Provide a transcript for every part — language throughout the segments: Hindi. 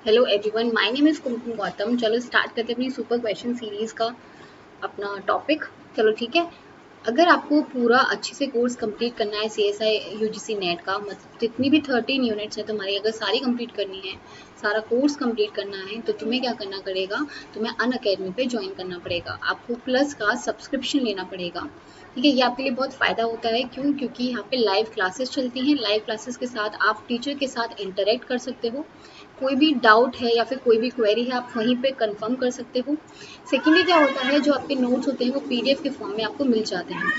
Hello everyone, my name is Kumkum Gautam. चलो स्टार्ट करते हैं अपनी सुपर क्वेश्चन सीरीज का अपना टॉपिक। चलो ठीक है। अगर आपको पूरा अच्छे से कोर्स कंप्लीट करना है CSI UGC नेट का, मतलब जितनी भी 13 यूनिट्स है तुम्हारी, अगर सारी कंप्लीट करनी है, सारा कोर्स कंप्लीट करना है, तो तुम्हें क्या करना पड़ेगा, तुम्हें अनअकैडमी पे ज्वाइन करना पड़ेगा। आपको प्लस का सब्सक्रिप्शन लेना पड़ेगा। ठीक है, ये आपके लिए बहुत फ़ायदा होता है। क्यों? क्योंकि यहाँ पे लाइव क्लासेस चलती हैं। लाइव क्लासेस के साथ आप टीचर के साथ इंटरेक्ट कर सकते हो। कोई भी डाउट है या फिर कोई भी क्वेरी है, आप वहीं पे कंफर्म कर सकते हो। सेकेंडली क्या होता है, जो आपके नोट्स होते हैं वो PDF के फॉर्म में आपको मिल जाते हैं,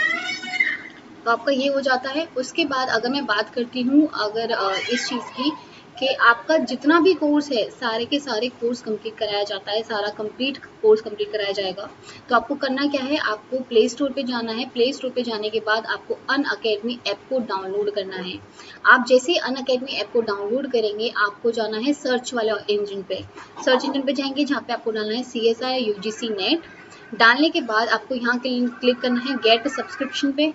तो आपका ये हो जाता है। उसके बाद अगर मैं बात करती हूँ अगर इस चीज़ की कि आपका जितना भी कोर्स है, सारे के सारे कोर्स कंप्लीट कराया जाता है, सारा कंप्लीट कोर्स कंप्लीट कराया जाएगा। तो आपको करना क्या है, आपको प्ले स्टोर पे जाना है। प्ले स्टोर पे जाने के बाद आपको अनअकैडमी ऐप को डाउनलोड करना है। आप जैसे ही अनअकैडमी ऐप को डाउनलोड करेंगे, आपको जाना है सर्च वाले इंजन पे। सर्च इंजन पे जाएंगे, जहाँ पे आपको डालना है CSI UGC नेट। डालने के बाद आपको यहाँ क्लिक करना है गेट सब्सक्रिप्शन पे।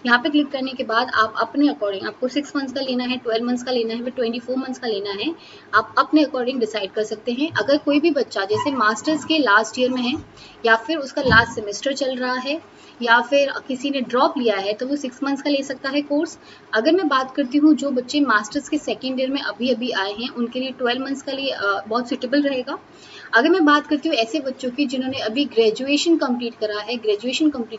यहाँ पे क्लिक करने के बाद आप अपने अकॉर्डिंग, आपको 6 मंथ्स का लेना है, 12 मंथ्स का लेना है, फिर 24 मंथ्स का लेना है, आप अपने अकॉर्डिंग डिसाइड कर सकते हैं। अगर कोई भी बच्चा जैसे मास्टर्स के लास्ट ईयर में है, या फिर उसका लास्ट सेमेस्टर चल रहा है, या फिर किसी ने ड्रॉप लिया है, तो वो 6 मंथ्स का ले सकता है कोर्स। अगर मैं बात करती हूँ जो बच्चे मास्टर्स के सेकेंड ईयर में अभी अभी आए हैं, उनके लिए 12 मंथ्स का लिए बहुत सुटेबल रहेगा। अगर मैं बात करती हूँ ऐसे बच्चों की जिन्होंने अभी ग्रेजुएशन कंप्लीट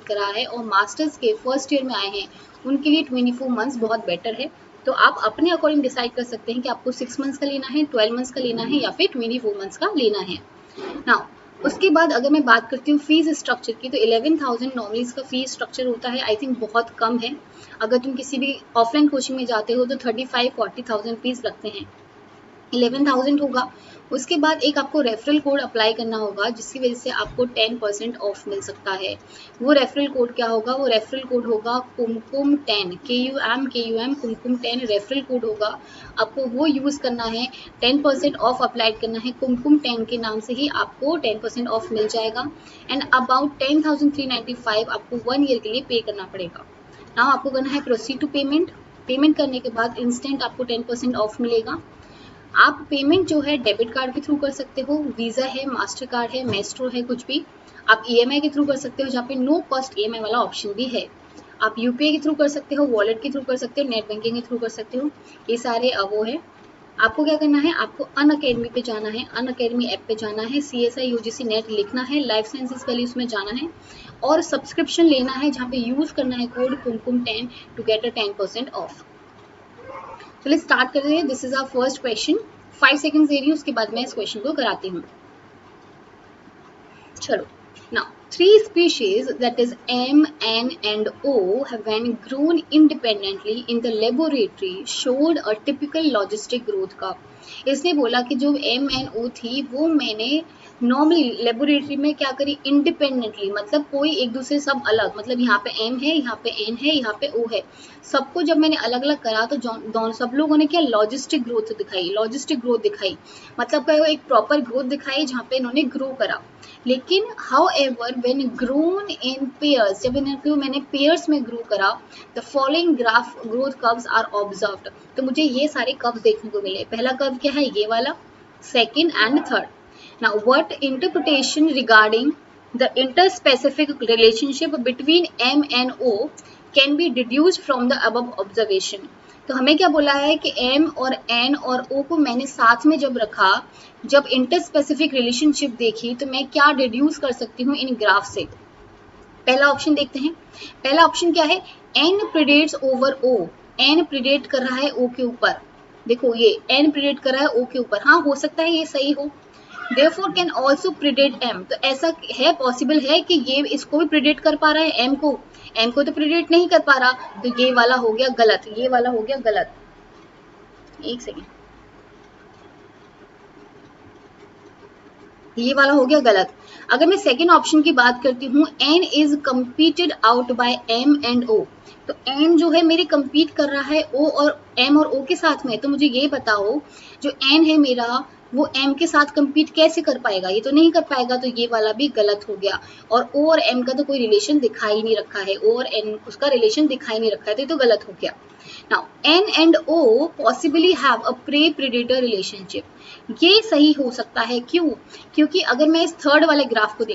करा है और मास्टर्स के फर्स्ट ईयर में आए हैं, उनके लिए 24 मंथ्स बहुत बेटर है। तो आप अपने अकॉर्डिंग डिसाइड कर सकते हैं कि आपको 6 मंथ्स का लेना है, 12 मंथ्स का लेना है, या फिर 24 मंथ्स का लेना है। नाउ उसके बाद अगर मैं बात करती हूँ फीस स्ट्रक्चर की, तो 11,000 नॉर्मली इसका फीस स्ट्रक्चर होता है। आई थिंक बहुत कम है। अगर तुम किसी भी ऑफलाइन कोचिंग में जाते हो तो 35-40,000 फीस लगते हैं। 11,000 होगा। उसके बाद एक आपको रेफरल कोड अप्लाई करना होगा, जिसकी वजह से आपको 10% ऑफ मिल सकता है। वो रेफरल कोड क्या होगा, वो रेफरल कोड होगा कुमकुम 10, KUM कुमकुम 10 रेफरल कोड होगा। आपको वो यूज़ करना है। 10% ऑफ अप्लाइड करना है कुमकुम 10 के नाम से ही आपको 10% ऑफ मिल जाएगा। एंड अबाउट 10,395 आपको 1 ईयर के लिए पे करना पड़ेगा। नाउ आपको करना है प्रोसीड टू पेमेंट। पेमेंट करने के बाद इंस्टेंट आपको 10% ऑफ मिलेगा। आप पेमेंट जो है डेबिट कार्ड के थ्रू कर सकते हो, वीज़ा है, मास्टर कार्ड है, मेस्ट्रो है, कुछ भी। आप EMI के थ्रू कर सकते हो, जहाँ पे नो कॉस्ट EMI वाला ऑप्शन भी है। आप UPI के थ्रू कर सकते हो, वॉलेट के थ्रू कर सकते हो, नेट बैंकिंग के थ्रू कर सकते हो। ये सारे वो है। आपको क्या करना है, आपको अनअकैडमी पे जाना है, अनअकैडमी ऐप पे जाना है, CSI UGC नेट लिखना है, लाइफ साइंसेज वाली उसमें जाना है और सब्सक्रिप्शन लेना है, जहाँ पे यूज़ करना है code Kumkum 10 to get a 10% off. चलिए स्टार्ट करते हैं। This is our first question. 5 second दे रही हूँ, उसके बाद मैं इस क्वेश्चन को कराती हूँ। चलो now, three species, that is M, N and O, have when grown independently in the laboratory showed a typical logistic growth curve। इसने बोला कि जो MNO थी वो मैंने नॉर्मली लेबोरेटरी में क्या करी, इंडिपेंडेंटली, मतलब कोई एक दूसरे सब अलग, मतलब यहाँ पे M है, यहाँ पे N है, यहाँ पे O है, सबको जब मैंने अलग अलग करा तो दोनों सब लोगों ने क्या लॉजिस्टिक ग्रोथ दिखाई, लॉजिस्टिक ग्रोथ दिखाई, मतलब क्या एक प्रॉपर ग्रोथ दिखाई जहाँ पे इन्होंने ग्रो करा। लेकिन however when grown in pairs, जब इनको मैंने पेयर्स में ग्रो करा, the following graph growth curves are observed. तो मुझे ये सारे कर्व्स देखने को मिले। पहला कर्व क्या है, ये वाला, second and third. Now what interpretation regarding the interspecific relationship between M and O can be deduced from the above observation. तो हमें क्या बोला है कि M और N और O को मैंने साथ में जब रखा, जब इंटरस्पेसिफिक रिलेशनशिप देखी, तो मैं क्या डिड्यूस कर सकती हूँ इन ग्राफ से। पहला ऑप्शन देखते हैं। पहला ऑप्शन क्या है, N प्रीडेट्स ओवर O। N प्रीडेट कर रहा है O के ऊपर। देखो ये N प्रीडेट कर रहा है O के ऊपर, हाँ हो सकता है ये सही हो। Therefore can also predate M, तो ऐसा है, पॉसिबल है कि ये इसको भी प्रीडेट कर पा रहा है M को तो प्रीडेट नहीं कर पा रहा, तो ये वाला हो गया गलत, ये वाला हो गया गलत। एक सेकेंड, ये वाला हो गया गलत। अगर मैं सेकेंड ऑप्शन की बात करती हूँ, N is competed out by M and O, तो N जो है मेरी कम्पीट कर रहा है O और M और O के साथ में। तो मुझे ये बताओ, जो N है मेरा, वो M के साथ कम्पीट कैसे कर पाएगा, ये तो नहीं कर पाएगा, तो ये वाला भी गलत हो गया। और O और M का तो कोई रिलेशन दिखाई नहीं रखा है, O और N उसका रिलेशन दिखाई नहीं रखा है, तो ये तो गलत हो गया। Now N and O possibly have a prey predator relationship। ये सही हो सकता है। क्यों? क्योंकि अगर मैं इस थर्ड वाले ग्राफ को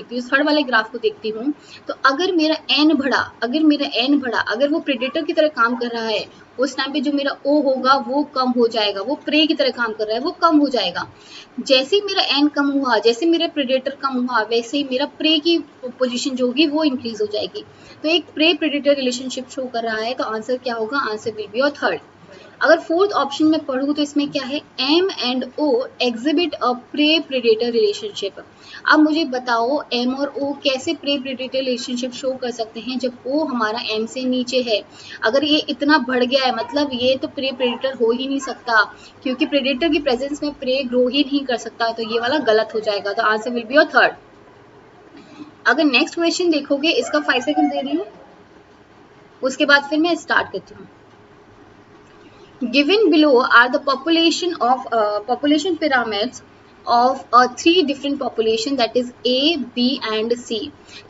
देखती हूँ तो अगर मेरा एन बढ़ा, अगर वो प्रेडेटर की तरह काम कर रहा है, उस टाइम पे जो मेरा ओ होगा वो कम हो जाएगा, वो प्रे की तरह काम कर रहा है वो कम हो जाएगा। जैसे ही मेरा एन कम हुआ, जैसे मेरा प्रेडेटर कम हुआ, वैसे ही मेरा प्रे की पोजीशन जो होगी वो इंक्रीज हो जाएगी। तो एक प्रे प्रेडेटर रिलेशनशिप शो कर रहा है, तो आंसर क्या होगा? Answer will be your third. अगर फोर्थ ऑप्शन में पढ़ूँ तो इसमें क्या है? M and O exhibit a prey predator relationship. अब मुझे बताओ एम और ओ कैसे प्रे प्रेडेटर रिलेशनशिप शो कर सकते हैं जब ओ हमारा एम से नीचे है। अगर ये इतना बढ़ गया है मतलब ये तो प्रे प्रेडेटर हो ही नहीं सकता, क्योंकि प्रेडेटर की प्रेजेंस में प्रे ग्रो ही नहीं कर सकता, तो ये वाला गलत हो जाएगा। तो answer will be your third. अगर नेक्स्ट क्वेश्चन देखोगे, इसका 5 सेकंड दे रही हूँ, उसके बाद फिर मैं स्टार्ट करती हूँ। Given below are the population pyramids of three different population, that is A, B and C।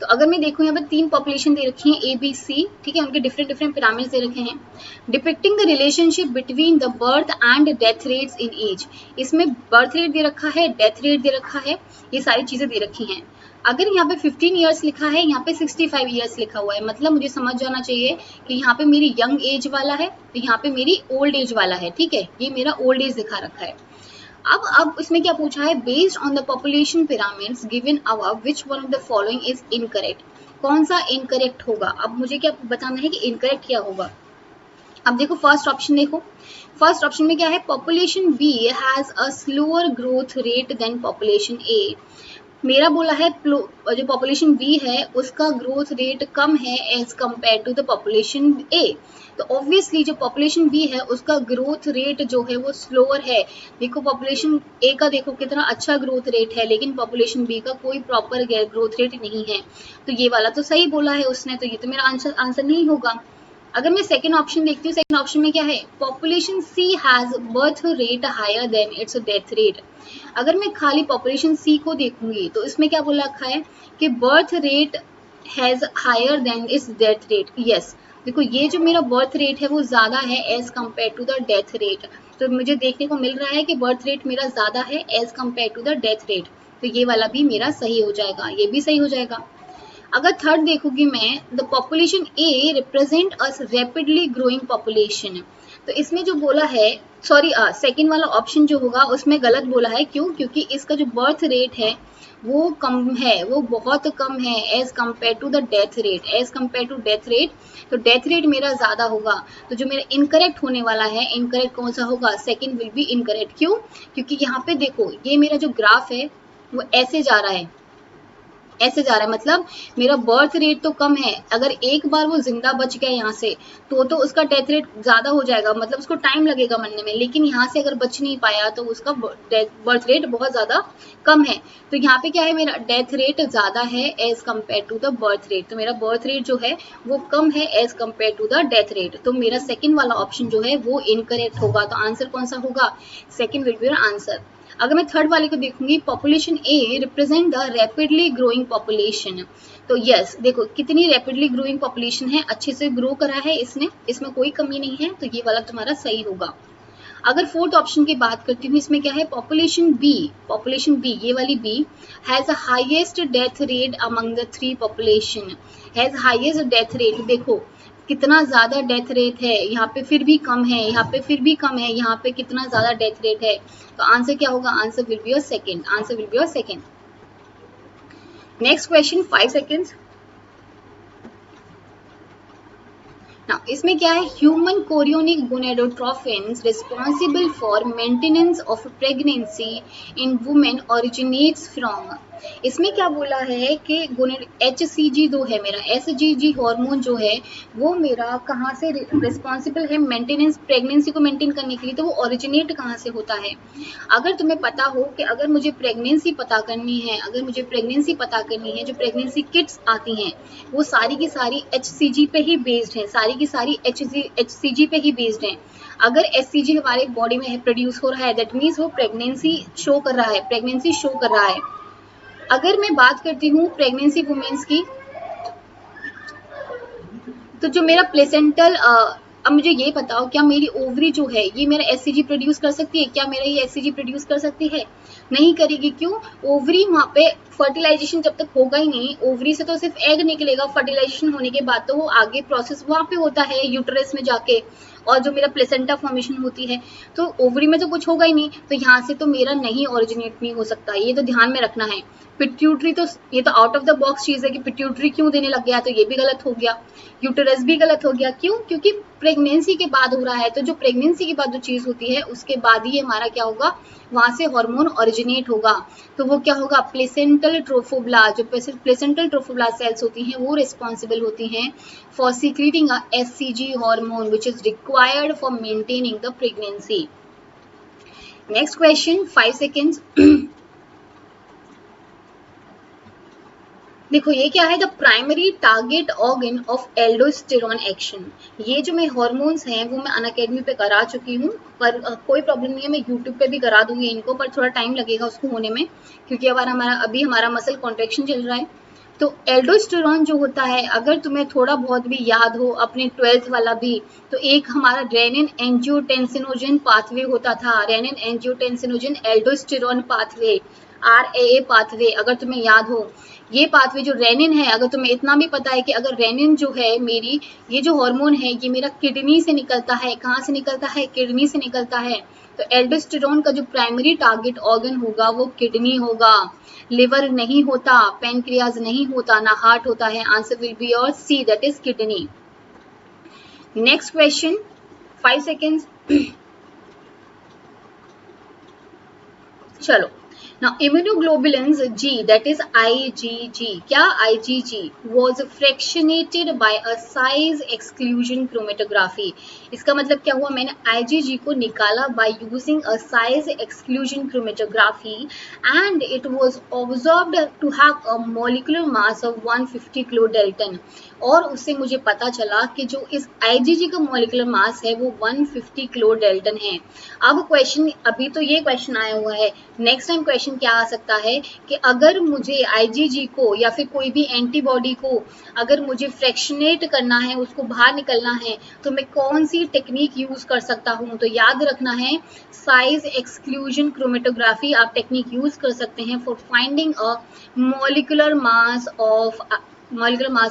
तो अगर मैं देखूँ यहाँ पर 3 पॉपुलेशन दे रखी हैं A, B, C, ठीक है, उनके डिफरेंट डिफरेंट पिरामिड्स दे रखे हैं। Depicting the relationship between the birth and death rates in age. इसमें बर्थ रेट दे रखा है, डेथ रेट दे रखा है, ये सारी चीजें दे रखी हैं। अगर यहाँ पे 15 ईयर्स लिखा है, यहाँ पे 65 ईयर्स लिखा हुआ है, मतलब मुझे समझ जाना चाहिए कि यहाँ पे मेरी यंग एज वाला है, तो यहाँ पे मेरी ओल्ड एज वाला है। ठीक है, ये मेरा ओल्ड एज दिखा रखा है। अब इसमें क्या पूछा है? Based on the population pyramids given above which one of the following is incorrect. कौन सा इनकरेक्ट होगा? अब मुझे क्या बताना है कि इनकरेक्ट क्या होगा। अब देखो फर्स्ट ऑप्शन देखो, फर्स्ट ऑप्शन में क्या है? Population B has a slower growth rate than population A. मेरा बोला है जो पॉपुलेशन बी है उसका ग्रोथ रेट कम है as compare to the population A. तो ऑब्वियसली जो पॉपुलेशन बी है उसका ग्रोथ रेट जो है वो स्लोअर है। देखो पॉपुलेशन ए का देखो कितना अच्छा ग्रोथ रेट है, लेकिन पॉपुलेशन बी का कोई प्रॉपर ग्रोथ रेट नहीं है। तो ये वाला तो सही बोला है उसने, तो ये तो मेरा आंसर नहीं होगा। अगर मैं सेकंड ऑप्शन देखती हूँ, सेकंड ऑप्शन में क्या है? Population C has birth rate higher than its death rate. अगर मैं खाली पॉपुलेशन सी को देखूंगी तो इसमें क्या बोला रखा है कि birth rate has higher than its death rate. Yes, देखो ये जो मेरा बर्थ रेट है वो ज्यादा है as compare to the death rate. तो मुझे देखने को मिल रहा है कि बर्थ रेट मेरा ज्यादा है as compare to the death rate, तो ये वाला भी मेरा सही हो जाएगा, ये भी सही हो जाएगा। अगर थर्ड देखूंगी मैं, the population A represent a rapidly growing population. तो इसमें जो बोला है, सॉरी सेकंड वाला ऑप्शन जो होगा उसमें गलत बोला है। क्यों? क्योंकि इसका जो बर्थ रेट है वो कम है, वो बहुत कम है as compare to the death rate, as compare to death rate. तो डेथ रेट मेरा ज्यादा होगा, तो जो मेरा इनकरेक्ट होने वाला है, इनकरेक्ट कौन सा होगा? Second will be incorrect. क्यों? क्योंकि यहाँ पे देखो ये मेरा जो ग्राफ है वो ऐसे जा रहा है, ऐसे जा रहा है, मतलब मेरा बर्थ रेट तो कम है। अगर एक बार वो जिंदा बच गया यहाँ से तो उसका डेथ रेट ज्यादा हो जाएगा, मतलब उसको टाइम लगेगा मरने में, लेकिन यहाँ से अगर बच नहीं पाया तो उसका बर्थ रेट बहुत ज्यादा कम है। तो यहाँ पे क्या है? मेरा डेथ रेट ज्यादा है as compare to the birth rate, तो मेरा बर्थ रेट जो है वो कम है as compare to the death rate. तो मेरा सेकेंड वाला ऑप्शन जो है वो इनकरेक्ट होगा। तो आंसर कौन सा होगा? Second will be your answer. अगर मैं थर्ड वाले को देखूंगी, population A represent the rapidly growing population. तो यस, देखो कितनी रैपिडली ग्रोइंग पॉपुलेशन है, अच्छे से ग्रो करा है इसने, इसमें कोई कमी नहीं है, तो ये वाला तुम्हारा सही होगा। अगर फोर्थ ऑप्शन की बात करती हूँ, इसमें क्या है? पॉपुलेशन बी, ये वाली B has highest death rate among the three population, has highest death rate. देखो कितना ज्यादा डेथ रेट है, यहाँ पे फिर भी कम है, यहाँ पे फिर भी कम है, यहाँ पे कितना ज्यादा डेथ रेट है। तो आंसर क्या होगा? Answer will be your second, answer will be your second. Next question, 5 seconds. Now, इसमें क्या है? Human chorionic gonadotropins responsible for maintenance of pregnancy in women originates from. इसमें क्या बोला है कि HCG जो है मेरा, HCG हार्मोन जो है वो मेरा कहाँ से रिस्पॉन्सिबल है मेंटेनेंस, प्रेगनेंसी को मेंटेन करने के लिए, तो वो ओरिजिनेट कहाँ से होता है। अगर तुम्हें पता हो कि अगर मुझे प्रेगनेंसी पता करनी है, जो प्रेगनेंसी किट्स आती हैं वो सारी की सारी HCG पे ही बेस्ड है, सारी की सारी HCG पे ही बेस्ड है। अगर HCG हमारे बॉडी में प्रोड्यूस हो रहा है, दैट मीन्स वो प्रेगनेंसी शो कर रहा है, अगर मैं बात करती हूँ प्रेगनेंसी वुमेन्स की, तो जो मेरा प्लेसेंटल अब मुझे ये बताओ, क्या मेरी ओवरी जो है ये मेरा एससीजी प्रोड्यूस कर सकती है? क्या मेरा ये एससीजी प्रोड्यूस कर सकती है? नहीं करेगी। क्यों? ओवरी वहाँ पे फर्टिलाइजेशन जब तक होगा ही नहीं, ओवरी से तो सिर्फ एग निकलेगा, फर्टिलाइजेशन होने के बाद तो वो आगे प्रोसेस वहाँ पे होता है यूटेरस में जाके, और जो मेरा प्लेसेंटा फॉर्मेशन होती है, तो ओवरी में तो कुछ होगा ही नहीं, तो यहाँ से तो मेरा नहीं ओरिजिनेट नहीं हो सकता, ये तो ध्यान में रखना है। पिट्यूटरी तो ये तो आउट ऑफ द बॉक्स चीज है कि पिट्यूटरी क्यों देने लग गया, तो ये भी गलत हो गया। यूटेरस भी गलत हो गया। क्यों? क्योंकि प्रेगनेंसी के बाद हो रहा है, तो जो प्रेगनेंसी के बाद जो चीज होती है उसके बाद ही हमारा क्या होगा, वहां से हार्मोन ओरिजिनेट होगा। तो वो क्या होगा, प्लेसेंटल ट्रोफोब्लास्ट, जो प्लेसेंटल ट्रोफोब्लास्ट सेल्स होती हैं वो रिस्पॉन्सिबल होती हैं for secreting a SCG hormone which is required for maintaining the pregnancy. Next question, 5 seconds. देखो ये क्या है, the primary target organ of aldosterone action. ये जो मैं हॉर्मोन्स हैं वो मैं अनअकैडमी पे करा चुकी हूँ, पर कोई प्रॉब्लम नहीं है, मैं यूट्यूब पे भी करा दूंगी इनको, पर थोड़ा टाइम लगेगा उसको होने में, क्योंकि अभी हमारा मसल कॉन्ट्रेक्शन चल रहा है। तो एल्डोस्टेरॉन जो होता है, अगर तुम्हें थोड़ा बहुत भी याद हो अपने 12th वाला भी, तो एक हमारा रेनिन एंजियोटेंसिनोजन पाथवे होता था, renin angiotensinogen aldosterone pathway, RAA pathway, अगर तुम्हें याद हो। ये पाथवे जो रेनिन है, अगर तुम्हें इतना भी पता है कि अगर रेनिन जो है मेरी, ये जो हार्मोन है ये मेरा किडनी से निकलता है, कहाँ से निकलता है, किडनी से निकलता है, तो एल्डोस्टेरॉन का जो प्राइमरी टारगेट ऑर्गन होगा वो किडनी होगा, लिवर नहीं होता, पैनक्रियाज नहीं होता, ना हार्ट होता है। Answer will be your C, that is kidney. Next question, 5 seconds. चलो, now immunoglobulins G, that is IgG, क्या IgG was fractionated by a size exclusion chromatography। इसका मतलब क्या हुआ, मैंने IgG को निकाला by using a size exclusion chromatography and it was observed to have a molecular mass of 150 kilodalton, और उससे मुझे पता चला कि जो इस IgG का मॉलिक्यूलर मास है वो 150 किलोडाल्टन है। अब क्वेश्चन, अभी तो ये क्वेश्चन आया हुआ है, नेक्स्ट टाइम क्वेश्चन क्या आ सकता है कि अगर मुझे IgG को या फिर कोई भी एंटीबॉडी को अगर मुझे फ्रैक्शनेट करना है, उसको बाहर निकलना है, तो मैं कौन सी टेक्निक यूज कर सकता हूँ, तो याद रखना है साइज एक्सक्लूजन क्रोमेटोग्राफी आप टेक्निक यूज कर सकते हैं for finding a molecular mass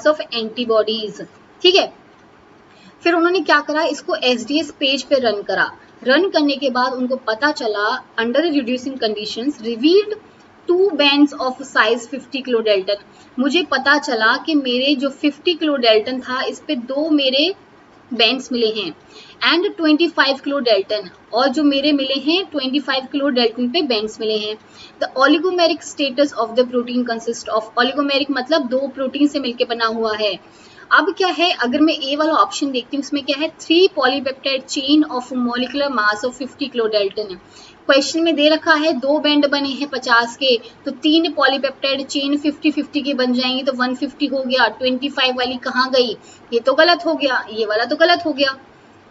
of antibodies. ठीक है, फिर उन्होंने क्या करा, इसको SDS पेज पे रन करा, रन करने के बाद उनको पता चला under reducing conditions revealed 2 bands of size 50 किलोडाल्टन। मुझे पता चला कि मेरे जो 50 किलोडाल्टन था इस पे 2 मेरे बैंड्स मिले हैं एंड 25 किलोडाल्टन, और जो मेरे मिले हैं 25 किलोडाल्टन पे बैंड्स मिले हैं। The oligomeric status of the protein consist of, oligomeric मतलब 2 प्रोटीन से मिलकर बना हुआ है। अब क्या है, अगर मैं ए वाला ऑप्शन देखती हूँ, इसमें क्या है 3 polypeptide chain of molecular mass of 50 kilodalton. Question में दे रखा है 2 बैंड बने हैं 50 के, तो 3 पॉलीपेप्टाइड चेन 50-50 के बन जाएंगे, तो 150 हो गया, 25 वाली कहाँ गई, ये तो गलत हो गया, ये वाला तो गलत हो गया।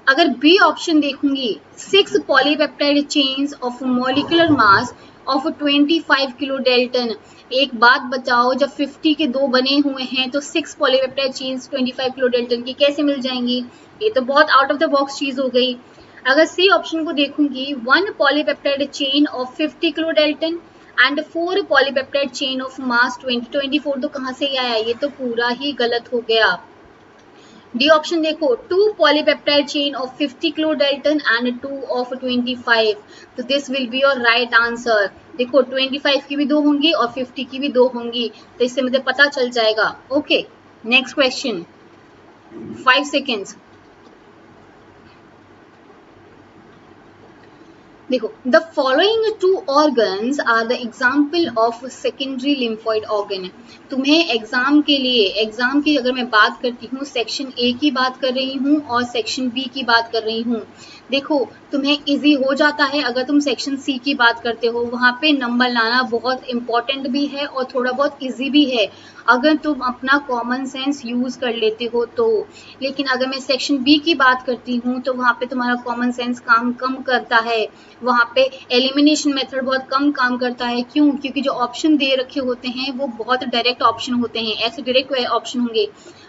अगर बी ऑप्शन देखूंगी 6 polypeptide chains of molecular mass of 25 किलोडाल्टन, एक बात बताओ, जब 50 के 2 बने हुए हैं तो 6 पॉलीपेप्टाइड चेन्स 25 किलोडाल्टन की कैसे मिल जाएंगी, ये तो बहुत आउट ऑफ द बॉक्स चीज हो गई। अगर सी ऑप्शन को देखूंगी 1 polypeptide chain of 50 kilodalton and 4 polypeptide chain of mass 20-24, तो कहाँ से आया, ये तो पूरा ही गलत हो गया। डी ऑप्शन देखो 2 polypeptide chain of 50 kilodalton and 2 of 25, तो this will be your right answer. देखो 25 की भी 2 होंगी और 50 की भी 2 होंगी, तो इससे मुझे पता चल जाएगा। Okay, next question, 5 seconds. देखो, the following 2 organs are the example of secondary lymphoid organ. तुम्हें एग्जाम के लिए, एग्जाम की अगर मैं बात करती हूँ, सेक्शन ए की बात कर रही हूँ और सेक्शन बी की बात कर रही हूँ। देखो तुम्हें इजी हो जाता है अगर तुम सेक्शन सी की बात करते हो, वहाँ पे नंबर लाना बहुत इंपॉर्टेंट भी है और थोड़ा बहुत इजी भी है अगर तुम अपना कॉमन सेंस यूज कर लेते हो तो। लेकिन अगर मैं सेक्शन बी की बात करती हूँ तो वहाँ पे तुम्हारा कॉमन सेंस काम कम करता है, वहाँ पे एलिमिनेशन मेथड बहुत कम काम करता है। क्यों? क्योंकि जो ऑप्शन दे रखे होते हैं वो बहुत डायरेक्ट ऑप्शन होते हैं, ऐसे डायरेक्ट ऑप्शन होंगे।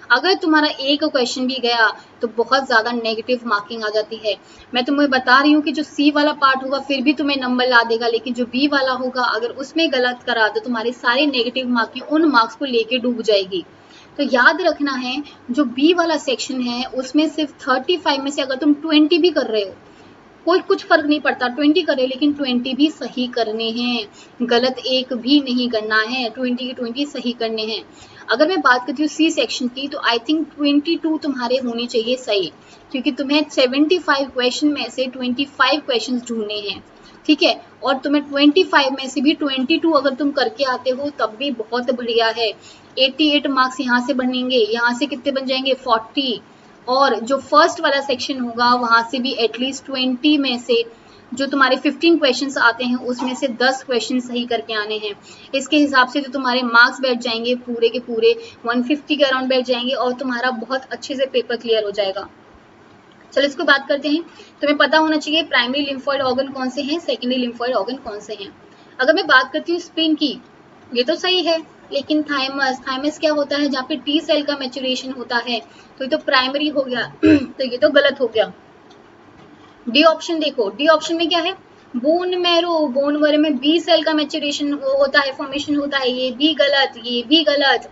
अगर तुम्हारा एक क्वेश्चन भी गया तो बहुत ज्यादा नेगेटिव मार्किंग आ जाती है। मैं तुम्हें बता रही हूँ कि जो सी वाला पार्ट होगा फिर भी तुम्हें नंबर ला देगा, लेकिन जो बी वाला होगा अगर उसमें गलत करा तो तुम्हारे सारे नेगेटिव मार्किंग उन मार्क्स को लेके डूब जाएगी। तो याद रखना है, जो बी वाला सेक्शन है उसमें सिर्फ 35 में से अगर तुम 20 भी कर रहे हो कोई कुछ फर्क नहीं पड़ता, 20 करे लेकिन 20 भी सही करने हैं, गलत एक भी नहीं करना है, 20 के 20 सही करने हैं। अगर मैं बात करती हूँ सी सेक्शन की तो आई थिंक 22 तुम्हारे होने चाहिए सही, क्योंकि तुम्हें 75 क्वेश्चन में से 25 क्वेश्चन ढूंढने हैं, ठीक है। और तुम्हें 25 में से भी 22 अगर तुम करके आते हो तब भी बहुत बढ़िया है। 88 मार्क्स यहाँ से बनेंगे, यहाँ से कितने बन जाएंगे 40, और जो फर्स्ट वाला सेक्शन होगा वहां से भी एटलीस्ट 20 में से जो तुम्हारे 15 क्वेश्चंस आते हैं उसमें से 10 क्वेश्चन सही करके आने हैं। इसके हिसाब से जो तुम्हारे मार्क्स बैठ जाएंगे पूरे के पूरे 150 के अराउंड बैठ जाएंगे और तुम्हारा बहुत अच्छे से पेपर क्लियर हो जाएगा। चलो इसको बात करते हैं। तुम्हें पता होना चाहिए प्राइमरी लिम्फोइड ऑर्गन कौन से हैं, सेकेंडरी लिम्फोइड ऑर्गन कौन से हैं। अगर मैं बात करती हूँ स्प्लीन की, ये तो सही है, लेकिन थाइमस, थाइमस क्या होता है जहाँ पे टी सेल का मैच्योरेशन होता है, तो ये तो प्राइमरी हो गया तो ये तो गलत हो गया। डी ऑप्शन देखो, डी ऑप्शन में क्या है, बोन मैरो, बोन मैरो में बी सेल का मैच्योरेशन होता है, फॉर्मेशन होता है, ये भी गलत, ये भी गलत।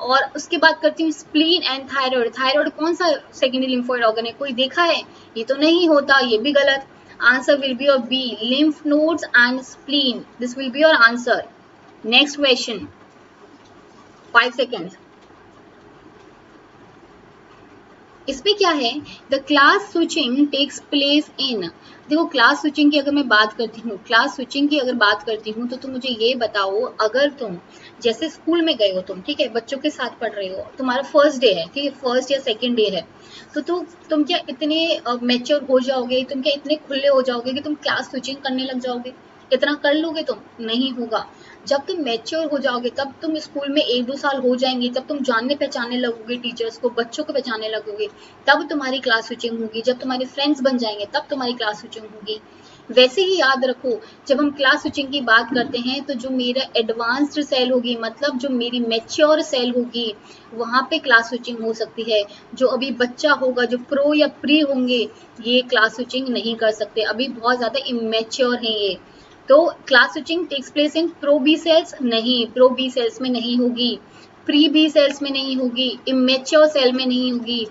और उसके बाद करती हूँ स्प्लीन एंड थायराइड, थायराइड कौन सा सेकेंडरी लिम्फोइड ऑर्गन है, कोई देखा है, ये तो नहीं होता, ये भी गलत। Answer will be your B, lymph nodes and spleen, this will be your answer. Next question, 5 seconds. इसमें क्या है, the class switching takes place in, देखो क्लास स्विचिंग की अगर मैं बात करती हूँ, क्लास स्विचिंग की अगर बात करती हूँ तो तुम मुझे ये बताओ, अगर तुम जैसे स्कूल में गए हो तुम, ठीक है, बच्चों के साथ पढ़ रहे हो, तुम्हारा फर्स्ट डे है, ठीक है, फर्स्ट या सेकेंड डे है, तो तुम क्या इतने मैच्योर हो जाओगे, तुम क्या इतने खुले हो जाओगे कि तुम क्लास स्विचिंग करने लग जाओगे, इतना कर लोगे तुम, नहीं होगा। जब तुम मैच्योर हो जाओगे तब तुम स्कूल में 1-2 साल हो जाएंगे, तब तुम जानने पहचानने लगोगे टीचर्स को, बच्चों को पहचानने लगोगे, तब तुम्हारी क्लास स्विचिंग होगी, जब तुम्हारे फ्रेंड्स बन जाएंगे तब तुम्हारी क्लास स्विचिंग होगी। वैसे ही याद रखो, जब हम क्लास स्विचिंग की बात करते हैं तो जो मेरा एडवांस्ड सेल होगी, मतलब जो मेरी मैच्योर सेल होगी, वहां पे क्लास स्विचिंग हो सकती है। जो अभी बच्चा होगा, जो प्रो या प्री होंगे, ये क्लास स्विचिंग नहीं कर सकते, अभी बहुत ज्यादा इमेच्योर हैं ये। तो class switching takes place in pro B cells, नहीं, प्रो बी सेल्स में नहीं होगी, प्री बी सेल्स में नहीं होगी, इमेच्योर सेल में नहीं होगी,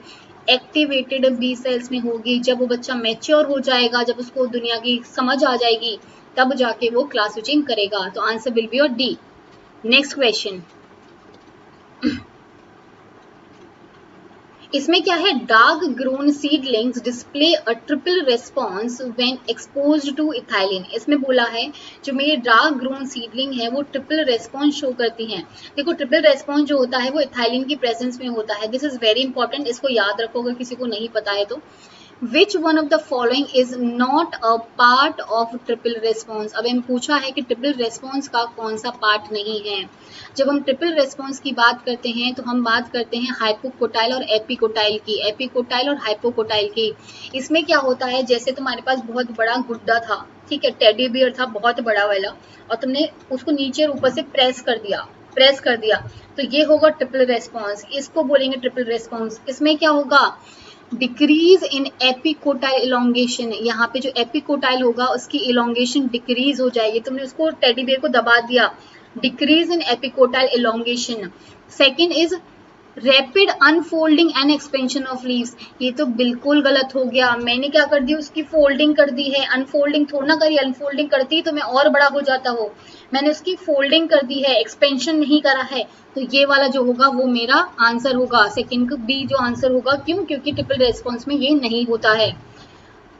एक्टिवेटेड बी सेल्स में होगी। जब वो बच्चा मैच्योर हो जाएगा, जब उसको दुनिया की समझ आ जाएगी, तब जाके वो क्लास स्विचिंग करेगा। तो answer will be your D. Next question, इसमें क्या है, dark grown seedlings display a triple response when exposed to ethylene. इसमें बोला है जो मेरी डार्क ग्रोन सीडलिंग है वो ट्रिपल रेस्पॉन्स शो करती हैं। देखो ट्रिपल रेस्पॉन्स जो होता है वो इथाइलिन की प्रेजेंस में होता है, दिस इज वेरी इंपॉर्टेंट, इसको याद रखो अगर किसी को नहीं पता है तो। Which one of the following is not a part of triple response? अब हमें पूछा है कि ट्रिपल रेस्पॉन्स का कौन सा पार्ट नहीं है। जब हम ट्रिपल रेस्पॉन्स की बात करते हैं तो हम बात करते हैं हाइपोकोटाइल और एपिकोटाइल की, एपिकोटाइल और हाइपोकोटाइल की। इसमें क्या होता है, जैसे तुम्हारे पास बहुत बड़ा गुड्डा था, ठीक है, टेडी बियर था बहुत बड़ा वाला, और तुमने उसको नीचे और ऊपर से प्रेस कर दिया, तो ये होगा ट्रिपल रेस्पॉन्स, इसको बोलेंगे ट्रिपल रेस्पॉन्स। इसमें क्या होगा, डिक्रीज इन एपिकोटाइल इलोंगेशन, यहाँ पे जो एपिकोटाइल होगा उसकी इलोंगेशन डिक्रीज हो जाएगी, तुमने उसको टेडी बेयर को दबा दिया, decrease in epicotyl elongation. Second is rapid unfolding and expansion of leaves, ये तो बिल्कुल गलत हो गया, मैंने क्या कर दी, उसकी फोल्डिंग कर दी है, अनफोल्डिंग थोड़ा ना करी, अनफोल्डिंग करती तो मैं और बड़ा हो जाता हो, मैंने उसकी फोल्डिंग कर दी है, एक्सपेंशन नहीं करा है, तो ये वाला जो होगा वो मेरा आंसर होगा, सेकंड बी जो आंसर होगा। क्यों, क्योंकि ट्रिपल रेस्पॉन्स में ये नहीं होता है।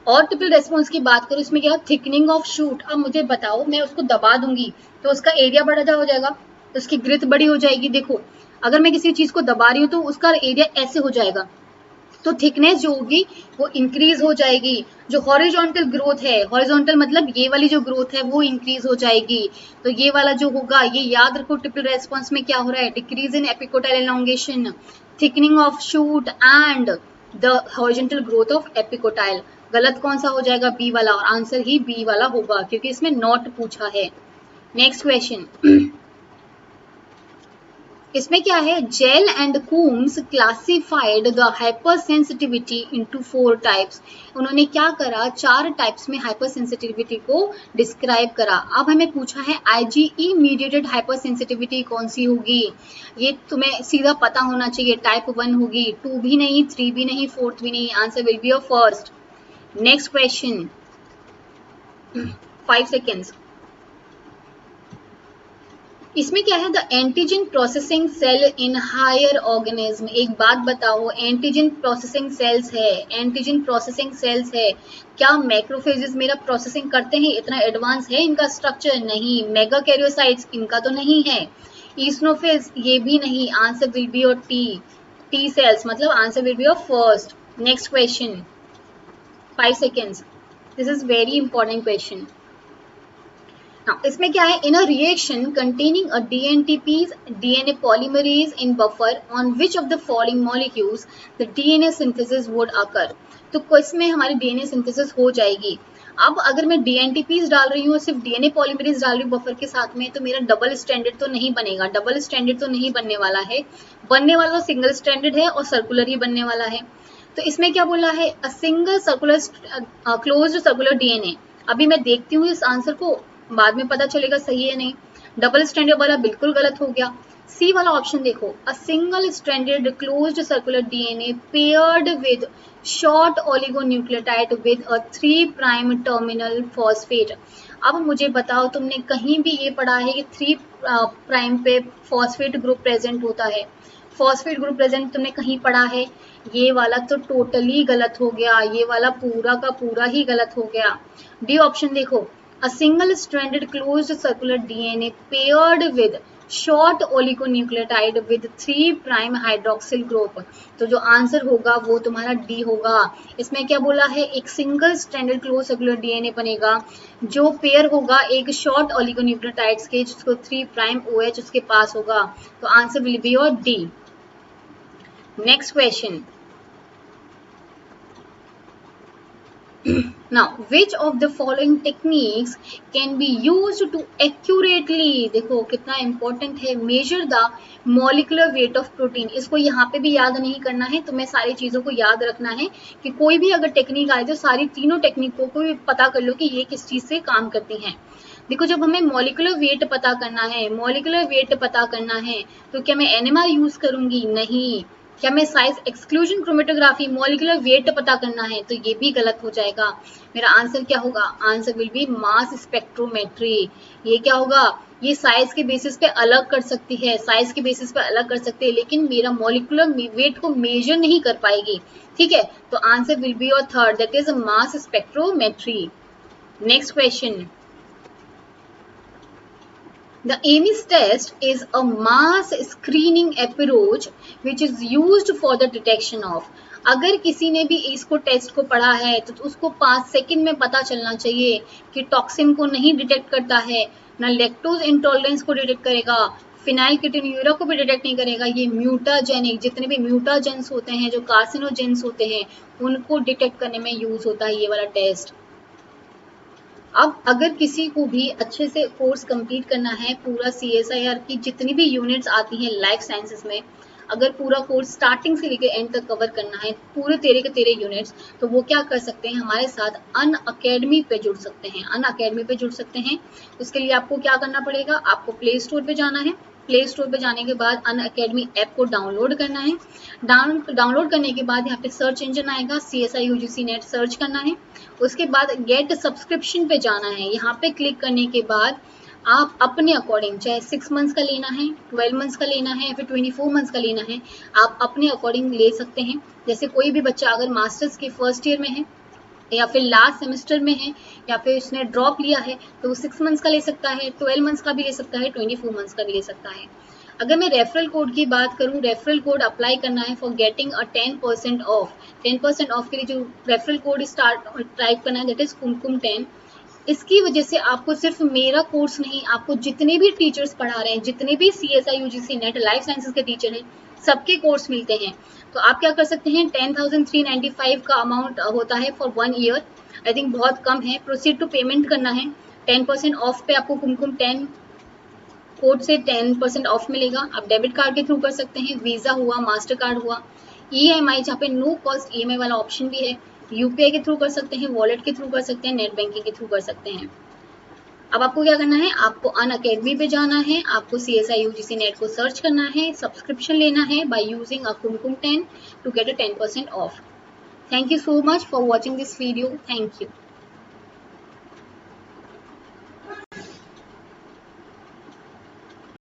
और ट्रिपल रेस्पॉन्स की बात करूं, इसमें क्या, थिकनिंग ऑफ शूट। अब मुझे बताओ, मैं उसको दबा दूंगी तो उसका एरिया बड़ा हो जाएगा, उसकी ग्रिथ बड़ी हो जाएगी। देखो अगर मैं किसी चीज को दबा रही हूँ तो उसका एरिया ऐसे हो जाएगा, तो थिकनेस जो होगी वो इंक्रीज हो जाएगी। जो हॉरिजॉन्टल ग्रोथ है, हॉरिजॉन्टल मतलब ये वाली जो ग्रोथ है वो इंक्रीज हो जाएगी, तो ये वाला जो होगा, ये याद रखो ट्रिपल रेस्पॉन्स में क्या हो रहा है, decrease in epicotyl elongation, thickening of shoot and the horizontal growth of epicotyl. गलत कौन सा हो जाएगा, बी वाला, और आंसर ही बी वाला होगा क्योंकि इसमें नॉट पूछा है। नेक्स्ट क्वेश्चन, इसमें क्या है, Gell and Coombs classified the hypersensitivity into 4 types. उन्होंने क्या करा, 4 टाइप्स में हाइपर सेंसिटिविटी को डिस्क्राइब करा। अब हमें पूछा है आईजीई मीडिएटेड हाइपर सेंसिटिविटी कौन सी होगी, ये तुम्हें सीधा पता होना चाहिए। टाइप 1 होगी, 2 भी नहीं, 3 भी नहीं, 4 भी नहीं, answer will be your first. Next question, 5 seconds. इसमें क्या है, the antigen processing cell in higher organism. एक बात बताओ, एंटीजन प्रोसेसिंग सेल्स है, एंटीजन प्रोसेसिंग सेल्स है, क्या मैक्रोफेजेस मेरा प्रोसेसिंग करते हैं? इतना एडवांस है इनका स्ट्रक्चर? नहीं। मेगा कैरियोसाइट्स, इनका तो नहीं है। ईस्नोफिल्स, ये भी नहीं, answer will be your T, T cells, मतलब answer will be your first. Next question, 5 seconds, this is very important question. Now, इसमें क्या है, in a reaction containing a DNTP's DNA polymerase in buffer on which of the following molecules the DNA synthesis would occur। तो इसमें हमारी DNA synthesis हो जाएगी। अब अगर मैं DNTP's डाल रही हूँ, सिर्फ DNA polymerase डाल रही हूँ बफर के साथ में, तो मेरा डबल स्टैंडर्ड तो नहीं बनेगा, डबल स्टैंडर्ड तो नहीं बनने वाला है, बनने वाला तो सिंगल स्टैंडर्ड है और सर्कुलर ही बनने वाला है। तो इसमें क्या बोला है, a single circular closed circular DNA। अभी मैं देखती हूँ इस आंसर को, बाद में पता चलेगा सही है नहीं। डबल स्टैंडर्ड वाला बिल्कुल गलत हो गया। सी वाला ऑप्शन देखो, a single stranded closed circular DNA paired with short oligonucleotide with a 3 prime terminal phosphate. अब मुझे बताओ, तुमने कहीं भी ये पढ़ा है कि 3 प्राइम पे फॉस्फेट ग्रुप प्रेजेंट होता है? फॉस्फेट ग्रुप प्रेजेंट तुमने कहीं पढ़ा है? ये वाला तो टोटली गलत हो गया, ये वाला पूरा का पूरा ही गलत हो गया। डी ऑप्शन देखो, a single stranded closed circular DNA paired with short oligonucleotide with 3 prime hydroxyl group। तो जो आंसर होगा वो तुम्हारा डी होगा। इसमें क्या बोला है, एक single stranded close circular DNA बनेगा जो पेयर होगा एक शॉर्ट ओलिगोन्यूक्लियोटाइड्स के, जिसको 3 प्राइम OH उसके पास होगा। तो answer will be your D. Next question, now which of the following techniques can be used to accurately, देखो कितना इंपॉर्टेंट है, measure the molecular weight of protein। इसको यहाँ पे भी याद नहीं करना है, तुम्हें सारी चीजों को याद रखना है कि कोई भी अगर टेक्निक आए तो सारी तीनों टेक्निकों को भी पता कर लो कि ये किस चीज से काम करती हैं। देखो, जब हमें मॉलिकुलर वेट पता करना है, मॉलिकुलर वेट पता करना है, तो क्या मैं NMR यूज करूंगी? नहीं। क्या मैं size exclusion chromatography, molecular weight पता करना है, तो ये भी गलत हो जाएगा। मेरा आंसर क्या होगा, answer will B mass spectrometry. ये क्या होगा, ये साइज के बेसिस पे अलग कर सकती है, साइज के बेसिस पे अलग कर सकती है, लेकिन मेरा मॉलिकुलर वेट को मेजर नहीं कर पाएगी। ठीक है, तो answer will be your third, that is mass spectrometry. Next question, the AMIS test is a mass screening approach which is used for the detection of। अगर किसी ने भी इसको टेस्ट को पढ़ा है तो उसको 5 सेकंड में पता चलना चाहिए कि टॉक्सिन को नहीं डिटेक्ट करता है, ना लैक्टोज इंटॉलरेंस को डिटेक्ट करेगा, फिनाइल कीटोन्यूरिया को भी डिटेक्ट नहीं करेगा। ये म्यूटाजेनिक, जितने भी म्यूटाजेंस होते हैं, जो कार्सिनोजेंस होते हैं, उनको डिटेक्ट करने में यूज होता है ये वाला टेस्ट। अब अगर किसी को भी अच्छे से कोर्स कंप्लीट करना है, पूरा CSIR की जितनी भी यूनिट्स आती हैं लाइफ साइंसेस में, अगर पूरा कोर्स स्टार्टिंग से लेकर एंड तक कवर करना है, पूरे तेरे के तेरे यूनिट्स, तो वो क्या कर सकते हैं, हमारे साथ अन अकेडमी पे जुड़ सकते हैं, अन अकेडमी पे जुड़ सकते हैं। उसके लिए आपको क्या करना पड़ेगा, आपको प्ले स्टोर पे जाना है, प्ले स्टोर पे जाने के बाद अन अकेडमी ऐप को डाउनलोड करना है। डाउनलोड करने के बाद यहाँ पे सर्च इंजन आएगा, CSI UGC नेट सर्च करना है। उसके बाद गेट सब्सक्रिप्शन पे जाना है, यहाँ पे क्लिक करने के बाद आप अपने अकॉर्डिंग, चाहे 6 मंथ्स का लेना है, 12 मंथ्स का लेना है, फिर 24 मंथ्स का लेना है, आप अपने अकॉर्डिंग ले सकते हैं। जैसे कोई भी बच्चा अगर मास्टर्स के फर्स्ट ईयर में है या फिर लास्ट सेमेस्टर में है या फिर उसने ड्रॉप लिया है, तो वो 6 मंथ्स का ले सकता है, 12 मंथ्स का भी ले सकता है, 24 मंथ्स का भी ले सकता है। अगर मैं रेफरल कोड की बात करूं, रेफरल कोड अप्लाई करना है for getting a 10% of. 10% of के लिए जो रेफरल कोड स्टार्ट टाइप करना है, दैट इज कुमकुम 10। इसकी वजह से आपको सिर्फ मेरा कोर्स नहीं, आपको जितने भी टीचर्स पढ़ा रहे हैं, जितने भी CSI UGC net life sciences के टीचर हैं, सबके कोर्स मिलते हैं। तो आप क्या कर सकते हैं, 10,395 का अमाउंट होता है फॉर 1 ईयर। आई थिंक बहुत कम है। प्रोसीड टू पेमेंट करना है, 10% ऑफ पे आपको कुमकुम 10 कोड से 10% ऑफ मिलेगा। आप डेबिट कार्ड के थ्रू कर सकते हैं, वीज़ा हुआ, मास्टर कार्ड हुआ, EMI जहाँ पे नो कॉस्ट EMI वाला ऑप्शन भी है, UPI के थ्रू कर सकते हैं, वॉलेट के थ्रू कर सकते हैं, नेट बैंकिंग के थ्रू कर सकते हैं। अब आपको क्या करना है, आपको अनअकैडमी पे जाना है, आपको CSI UGC नेट को सर्च करना है, सब्सक्रिप्शन लेना है by using a Kumkum 10 to get a 10% off. Thank you so much for watching this video. Thank you.